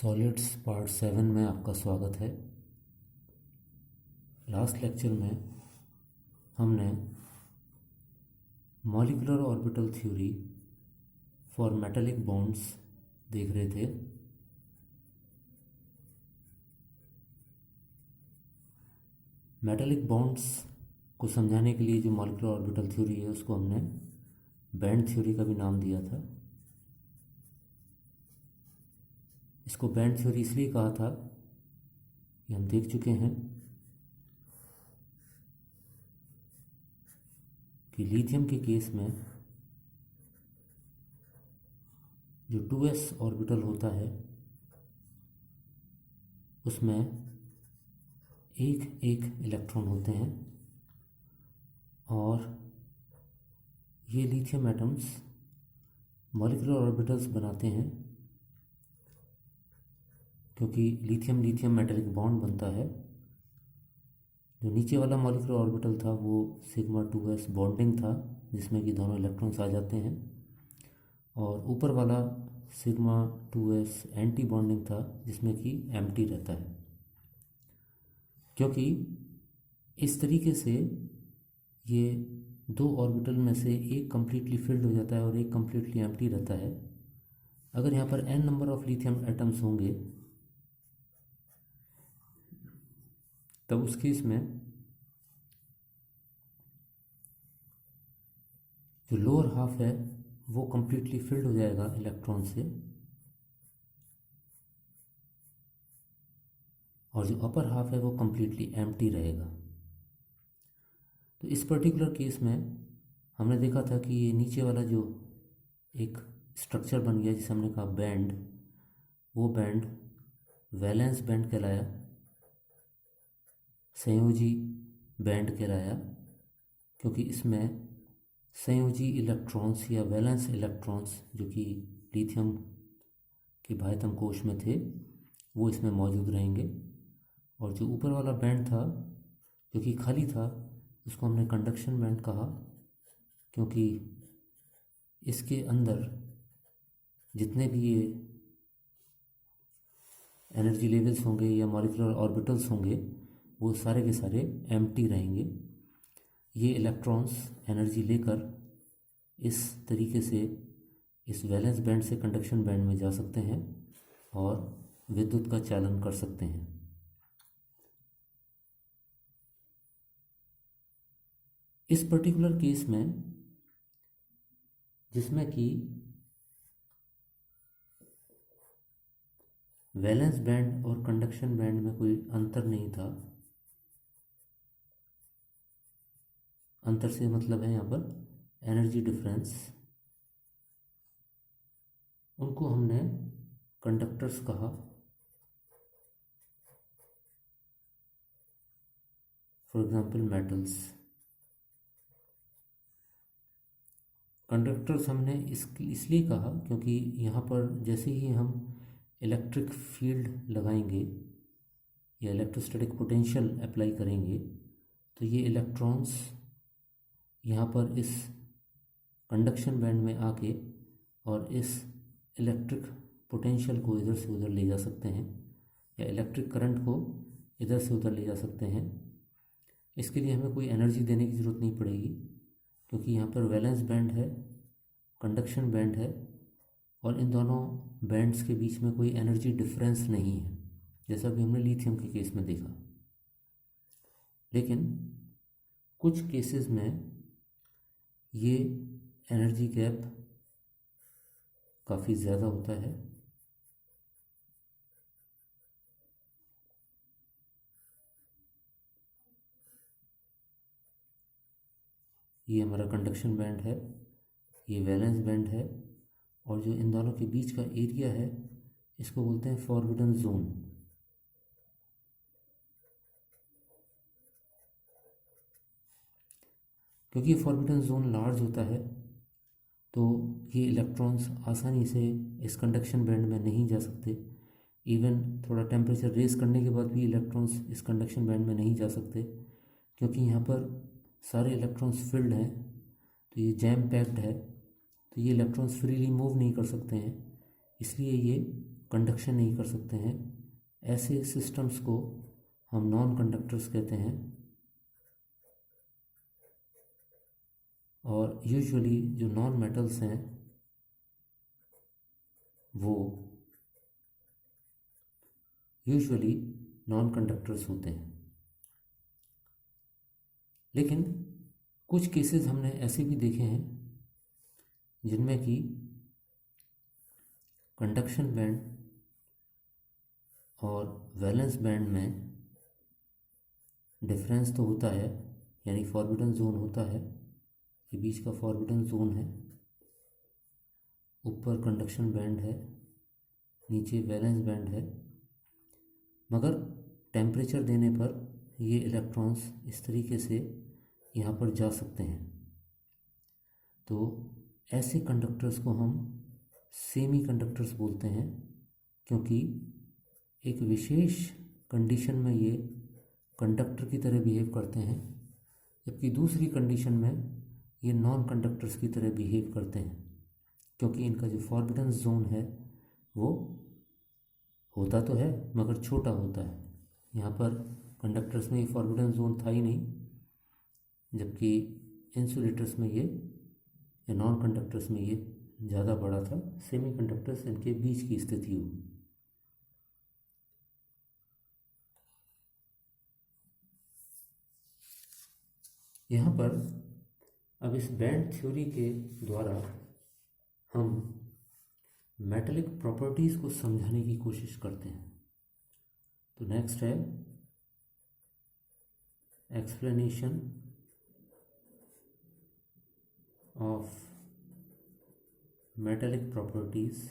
Solids part 7 में आपका स्वागत है। लास्ट लेक्चर में हमने molecular orbital theory for metallic bonds देख रहे थे। मेटालिक बॉन्ड्स को समझाने के लिए जो मॉलिक्यूलर ऑर्बिटल थ्योरी है उसको हमने बैंड थ्योरी का भी नाम दिया था। इसको बैंड थ्योरी इसलिए कहा था कि हम देख चुके हैं कि लिथियम के केस में जो 2s ऑर्बिटल होता है उसमें एक एक इलेक्ट्रॉन होते हैं और ये लिथियम एटम्स मॉलिक्यूलर ऑर्बिटल्स बनाते हैं क्योंकि लिथियम लिथियम मेटालिक बॉन्ड बनता है। जो नीचे वाला मॉलिक्यूलर ऑर्बिटल था वो सिग्मा 2s बॉन्डिंग था जिसमें कि दोनों इलेक्ट्रॉन्स आ जाते हैं, और ऊपर वाला सिग्मा 2s एंटी बॉन्डिंग था जिसमें कि एम्प्टी रहता है। क्योंकि इस तरीके से ये दो ऑर्बिटल में से एक कम्प्लीटली फिल्ड हो जाता है और एक कम्प्लीटली एम्प्टी रहता है। अगर यहाँ पर n number of lithium atoms होंगे तब उस केस में जो लोअर हाफ है वो कम्प्लीटली फिल्ड हो जाएगा इलेक्ट्रॉन से, और जो अपर हाफ है वो कम्प्लीटली एम्प्टी रहेगा। तो इस पर्टिकुलर केस में हमने देखा था कि ये नीचे वाला जो एक स्ट्रक्चर बन गया जिसे हमने कहा बैंड, वो बैंड वैलेंस बैंड कहलाया, संयोजी बैंड कहलाया, क्योंकि इसमें संयोजी इलेक्ट्रॉन्स या वैलेंस इलेक्ट्रॉन्स जो कि लिथियम के बाह्यतम कोश में थे वो इसमें मौजूद रहेंगे। और जो ऊपर वाला बैंड था जो कि खाली था उसको हमने कंडक्शन बैंड कहा, क्योंकि इसके अंदर जितने भी ये एनर्जी लेवल्स होंगे या मॉलिक्यूलर ऑर्बिटल्स होंगे वो सारे के सारे एम्प्टी रहेंगे। ये इलेक्ट्रॉन्स एनर्जी लेकर इस तरीके से इस वैलेंस बैंड से कंडक्शन बैंड में जा सकते हैं और विद्युत का चालन कर सकते हैं। इस पर्टिकुलर केस में जिसमें कि वैलेंस बैंड और कंडक्शन बैंड में कोई अंतर नहीं था, अंतर से मतलब है यहाँ पर एनर्जी डिफरेंस, उनको हमने कंडक्टर्स कहा। फॉर एग्जांपल मेटल्स, कंडक्टर्स हमने इसलिए कहा क्योंकि यहाँ पर जैसे ही हम इलेक्ट्रिक फील्ड लगाएंगे या इलेक्ट्रोस्टैटिक पोटेंशियल अप्लाई करेंगे तो ये इलेक्ट्रॉन्स यहाँ पर इस कंडक्शन बैंड में आके और इस इलेक्ट्रिक पोटेंशियल को इधर से उधर ले जा सकते हैं या इलेक्ट्रिक करंट को इधर से उधर ले जा सकते हैं। इसके लिए हमें कोई एनर्जी देने की ज़रूरत नहीं पड़ेगी क्योंकि यहाँ पर वैलेंस बैंड है, कंडक्शन बैंड है, और इन दोनों बैंड्स के बीच में कोई एनर्जी डिफरेंस नहीं है जैसा भी हमने लिथियम के केस में देखा। लेकिन कुछ केसेस में ये एनर्जी गैप काफ़ी ज़्यादा होता है। ये हमारा कंडक्शन बैंड है, ये वैलेंस बैंड है, और जो इन दोनों के बीच का एरिया है इसको बोलते हैं फॉरबिडन जोन। क्योंकि फॉरबिडन जोन लार्ज होता है तो ये इलेक्ट्रॉन्स आसानी से इस कंडक्शन बैंड में नहीं जा सकते। इवन थोड़ा टेम्परेचर रेज करने के बाद भी इलेक्ट्रॉन्स इस कंडक्शन बैंड में नहीं जा सकते क्योंकि यहाँ पर सारे इलेक्ट्रॉन्स फिल्ड हैं, तो ये जैम पैक्ड है, तो ये इलेक्ट्रॉन्स फ्रीली मूव नहीं कर सकते हैं। इसलिए ये कंडक्शन नहीं कर सकते हैं, ऐसे सिस्टम्स को हम नॉन कंडक्टर्स कहते हैं। और यूजुअली जो नॉन मेटल्स हैं वो यूजुअली नॉन कंडक्टर्स होते हैं। लेकिन कुछ केसेस हमने ऐसे भी देखे हैं जिनमें कि कंडक्शन बैंड और वैलेंस बैंड में डिफरेंस तो होता है, यानी फॉरबिडन जोन होता है, ये बीच का फॉरबिडन जोन है, ऊपर कंडक्शन बैंड है, नीचे वैलेंस बैंड है, मगर टेम्परेचर देने पर ये इलेक्ट्रॉन्स इस तरीके से यहाँ पर जा सकते हैं। तो ऐसे कंडक्टर्स को हम सेमी कंडक्टर्स बोलते हैं, क्योंकि एक विशेष कंडीशन में ये कंडक्टर की तरह बिहेव करते हैं, जबकि दूसरी कंडीशन में ये नॉन कंडक्टर्स की तरह बिहेव करते हैं, क्योंकि इनका जो फॉरबिडन जोन है वो होता तो है मगर छोटा होता है। यहाँ पर कंडक्टर्स में ये फॉरबिडन जोन था ही नहीं, जबकि इंसुलेटर्स में ये या नॉन कंडक्टर्स में ये ज़्यादा बड़ा था। सेमी कंडक्टर्स इनके बीच की स्थिति होगी। यहाँ पर अब इस बैंड थ्योरी के द्वारा हम मेटेलिक प्रॉपर्टीज़ को समझाने की कोशिश करते हैं। तो नेक्स्ट है explanation of metallic properties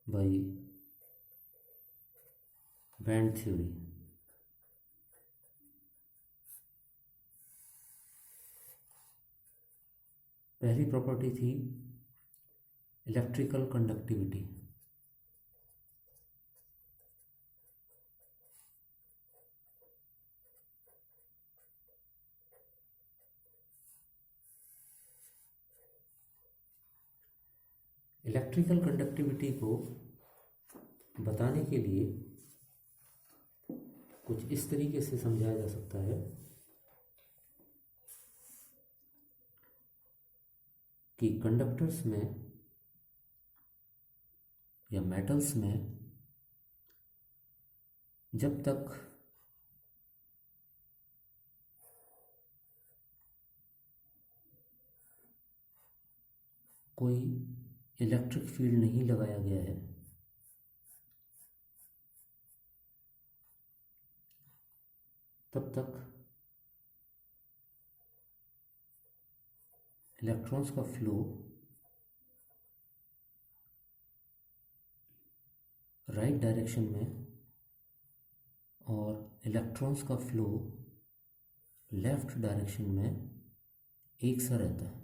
by band theory. पहली प्रॉपर्टी थी इलेक्ट्रिकल कंडक्टिविटी। इलेक्ट्रिकल कंडक्टिविटी को बताने के लिए कुछ इस तरीके से समझाया जा सकता है कि कंडक्टर्स में या मेटल्स में जब तक कोई इलेक्ट्रिक फील्ड नहीं लगाया गया है तब तक इलेक्ट्रॉन्स का फ्लो राइट डायरेक्शन में और इलेक्ट्रॉन्स का फ्लो लेफ्ट डायरेक्शन में एक सा रहता है।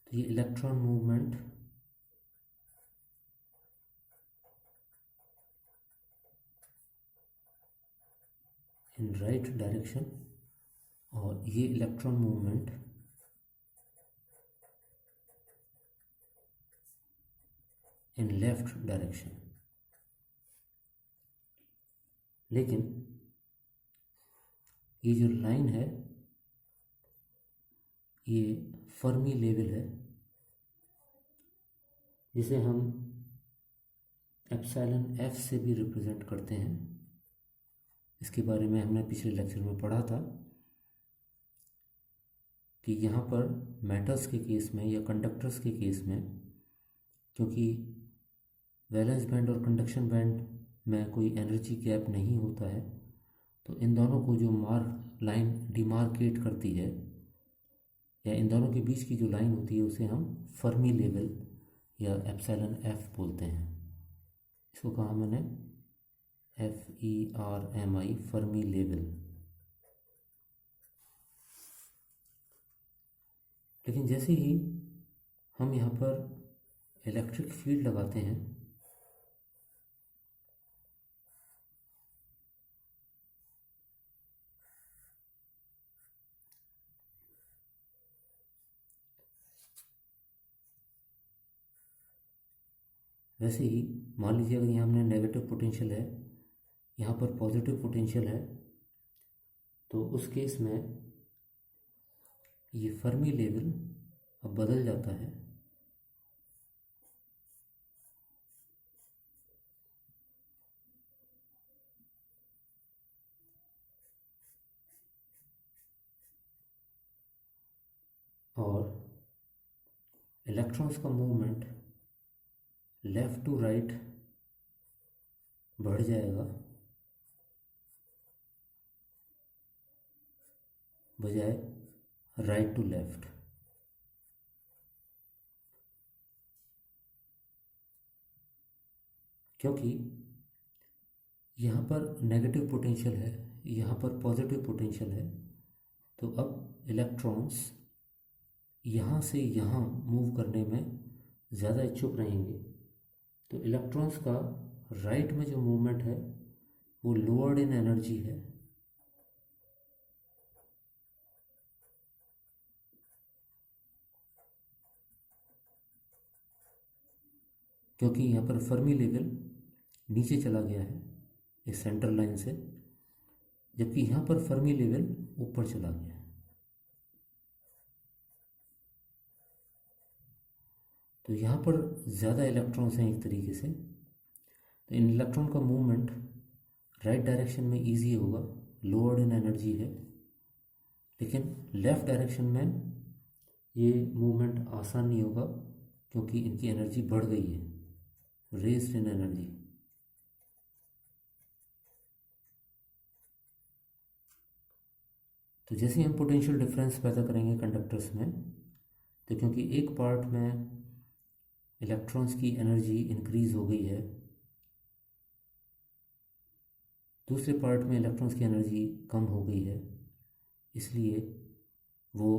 तो ये electron movement in right direction और ये electron movement in left direction. लेकिन ये जो लाइन है ये फर्मी लेवल है, जिसे हम एप्सिलॉन एफ से भी रिप्रेजेंट करते हैं। इसके बारे में हमने पिछले लेक्चर में पढ़ा था कि यहाँ पर मेटल्स के केस में या कंडक्टर्स के केस में, क्योंकि वैलेंस बैंड और कंडक्शन बैंड में कोई एनर्जी गैप नहीं होता है, तो इन दोनों को जो मार्क लाइन डिमार्केट करती है या इन दोनों के बीच की जो लाइन होती है उसे हम फर्मी लेवल या एप्सिलॉन एफ बोलते हैं। इसको कहा मैंने FERMI, फर्मी लेवल। लेकिन जैसे ही हम यहाँ पर इलेक्ट्रिक फील्ड लगाते हैं वैसे ही मान लीजिए अगर यहाँ हमने नेगेटिव पोटेंशियल है, यहाँ पर पॉजिटिव पोटेंशियल है, तो उस केस में ये फर्मी लेवल अब बदल जाता है और इलेक्ट्रॉन्स का मूवमेंट लेफ़्ट टू राइट बढ़ जाएगा बजाय राइट टू लेफ़्ट। क्योंकि यहाँ पर नेगेटिव पोटेंशियल है, यहाँ पर पॉजिटिव पोटेंशियल है, तो अब इलेक्ट्रॉन्स यहाँ से यहाँ मूव करने में ज़्यादा इच्छुक रहेंगे। तो इलेक्ट्रॉन्स का राइट में जो मूवमेंट है वो लोअर्ड इन एनर्जी है, क्योंकि यहाँ पर फर्मी लेवल नीचे चला गया है इस सेंट्रल लाइन से, जबकि यहाँ पर फर्मी लेवल ऊपर चला गया है। तो यहाँ पर ज़्यादा इलेक्ट्रॉन्स हैं एक तरीके से, तो इन इलेक्ट्रॉन का मूवमेंट राइट डायरेक्शन में इजी होगा, लोअर्ड इन एनर्जी है, लेकिन लेफ़्ट डायरेक्शन में ये मूवमेंट आसान नहीं होगा क्योंकि इनकी एनर्जी बढ़ गई है, रेज्ड इन एनर्जी। तो जैसे हम पोटेंशियल डिफरेंस पैदा करेंगे कंडक्टर्स में, तो क्योंकि एक पार्ट में इलेक्ट्रॉन्स की एनर्जी इंक्रीज़ हो गई है, दूसरे पार्ट में इलेक्ट्रॉन्स की एनर्जी कम हो गई है, इसलिए वो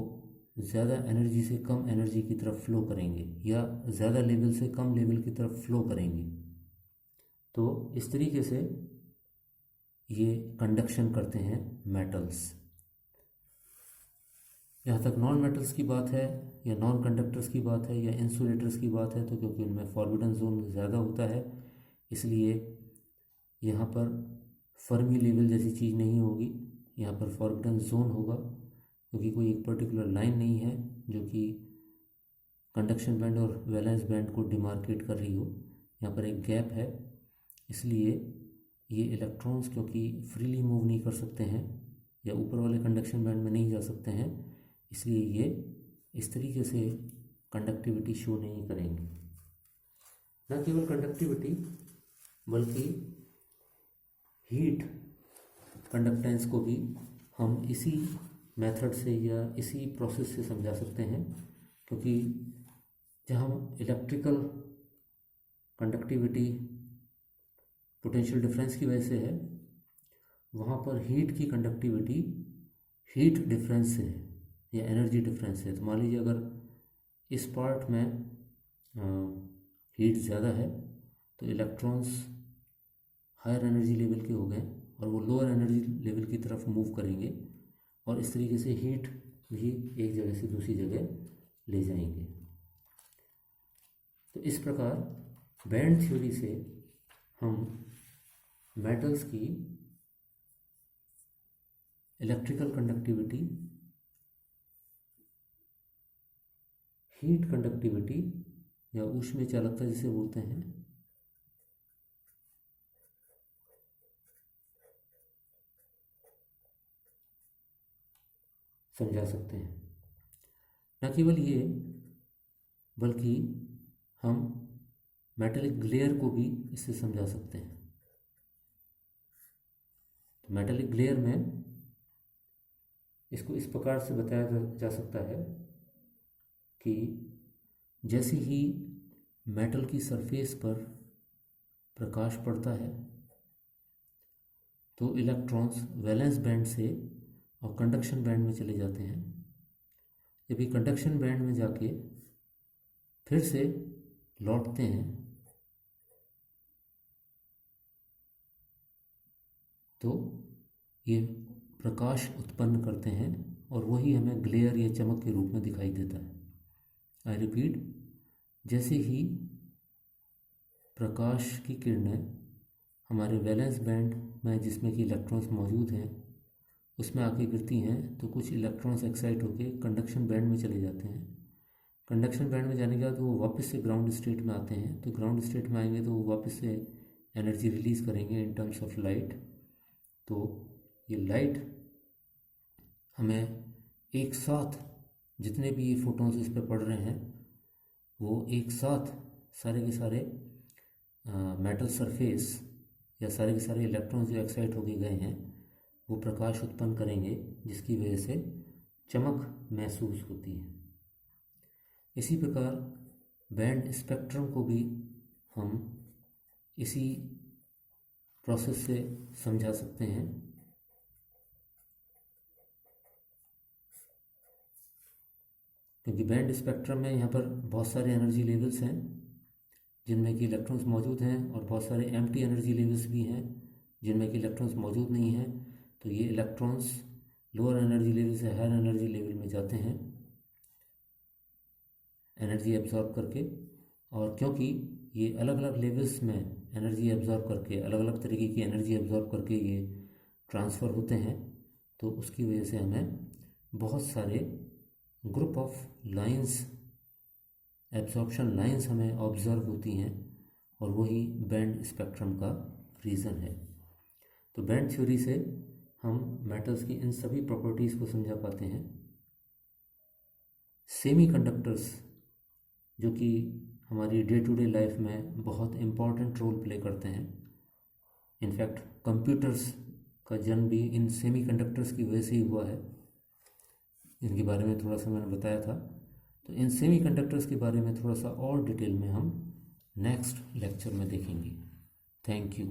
ज़्यादा एनर्जी से कम एनर्जी की तरफ फ्लो करेंगे या ज़्यादा लेवल से कम लेवल की तरफ फ्लो करेंगे। तो इस तरीके से ये कंडक्शन करते हैं मेटल्स। यहाँ तक नॉन मेटल्स की बात है या नॉन कंडक्टर्स की बात है या इंसुलेटर्स की बात है, तो क्योंकि उनमें फॉरबिडन जोन ज़्यादा होता है इसलिए यहाँ पर फर्मी लेवल जैसी चीज़ नहीं होगी, यहाँ पर फॉरबिडन जोन होगा, क्योंकि कोई एक पर्टिकुलर लाइन नहीं है जो कि कंडक्शन बैंड और वैलेंस बैंड को डिमार्केट कर रही हो। यहाँ पर एक गैप है, इसलिए ये इलेक्ट्रॉन्स क्योंकि फ्रीली मूव नहीं कर सकते हैं या ऊपर वाले कंडक्शन बैंड में नहीं जा सकते हैं, इसलिए ये इस तरीके से कंडक्टिविटी शो नहीं करेंगे। न केवल कंडक्टिविटी बल्कि हीट कंडक्टेंस को भी हम इसी मेथड से या इसी प्रोसेस से समझा सकते हैं, क्योंकि जहाँ इलेक्ट्रिकल कंडक्टिविटी पोटेंशियल डिफरेंस की वजह से है, वहाँ पर हीट की कंडक्टिविटी हीट डिफरेंस से है या एनर्जी डिफरेंस है। तो मान लीजिए अगर इस पार्ट में हीट ज़्यादा है तो इलेक्ट्रॉन्स हायर एनर्जी लेवल के हो गए और वो लोअर एनर्जी लेवल की तरफ मूव करेंगे और इस तरीके से हीट भी एक जगह से दूसरी जगह ले जाएंगे। तो इस प्रकार बैंड थ्योरी से हम मेटल्स की इलेक्ट्रिकल कंडक्टिविटी, हीट कंडक्टिविटी या ऊष्मीय चालकता जिसे बोलते हैं, समझा सकते हैं। न केवल ये बल्कि हम मेटेलिक ग्लेयर को भी इससे समझा सकते हैं। तो मेटेलिक ग्लेयर में इसको इस प्रकार से बताया जा सकता है कि जैसे ही मेटल की सरफेस पर प्रकाश पड़ता है तो इलेक्ट्रॉन्स वैलेंस बैंड से और कंडक्शन बैंड में चले जाते हैं, जब ये कंडक्शन बैंड में जाके फिर से लौटते हैं तो ये प्रकाश उत्पन्न करते हैं और वही हमें ग्लेयर या चमक के रूप में दिखाई देता है। आई रिपीट, जैसे ही प्रकाश की किरणें हमारे वैलेंस बैंड में जिसमें कि इलेक्ट्रॉन्स मौजूद हैं उसमें आके गिरती हैं तो कुछ इलेक्ट्रॉन्स एक्साइट होकर कंडक्शन बैंड में चले जाते हैं। कंडक्शन बैंड में जाने के बाद वो वापस से ग्राउंड स्टेट में आते हैं, तो ग्राउंड स्टेट में आएंगे तो वो वापस से एनर्जी रिलीज़ करेंगे इन टर्म्स ऑफ लाइट। तो ये लाइट हमें एक साथ जितने भी ये फोटॉन्स इस पर पड़ रहे हैं वो एक साथ सारे के सारे मेटल सरफेस या सारे के सारे इलेक्ट्रॉन्स जो एक्साइट होके गए हैं वो प्रकाश उत्पन्न करेंगे, जिसकी वजह से चमक महसूस होती है। इसी प्रकार बैंड स्पेक्ट्रम को भी हम इसी प्रोसेस से समझा सकते हैं। क्योंकि बैंड स्पेक्ट्रम में यहाँ पर बहुत सारे एनर्जी लेवल्स हैं जिनमें कि इलेक्ट्रॉन्स मौजूद हैं और बहुत सारे एम्प्टी एनर्जी लेवल्स भी हैं जिनमें कि इलेक्ट्रॉन्स मौजूद नहीं हैं। तो ये इलेक्ट्रॉन्स लोअर एनर्जी लेवल से हायर एनर्जी लेवल में जाते हैं एनर्जी एब्जॉर्ब करके, और क्योंकि ये अलग अलग लेवल्स में एनर्जी एब्जॉर्ब करके अलग अलग तरीके की एनर्जी एब्जॉर्ब करके ये ट्रांसफ़र होते हैं, तो उसकी वजह से हमें बहुत सारे group of lines, absorption lines हमें ऑब्जर्व होती हैं और वही बैंड स्पेक्ट्रम का रीज़न है। तो बैंड थ्योरी से हम मेटल्स की इन सभी प्रॉपर्टीज़ को समझा पाते हैं। सेमीकंडक्टर्स जो कि हमारी डे टू डे लाइफ में बहुत इम्पॉर्टेंट रोल प्ले करते हैं, इनफैक्ट कंप्यूटर्स का जन्म भी इन सेमीकंडक्टर्स की वजह से ही हुआ है, इनके बारे में थोड़ा सा मैंने बताया था। तो इन सेमीकंडक्टर्स के बारे में थोड़ा सा और डिटेल में हम नेक्स्ट लेक्चर में देखेंगे। Thank you.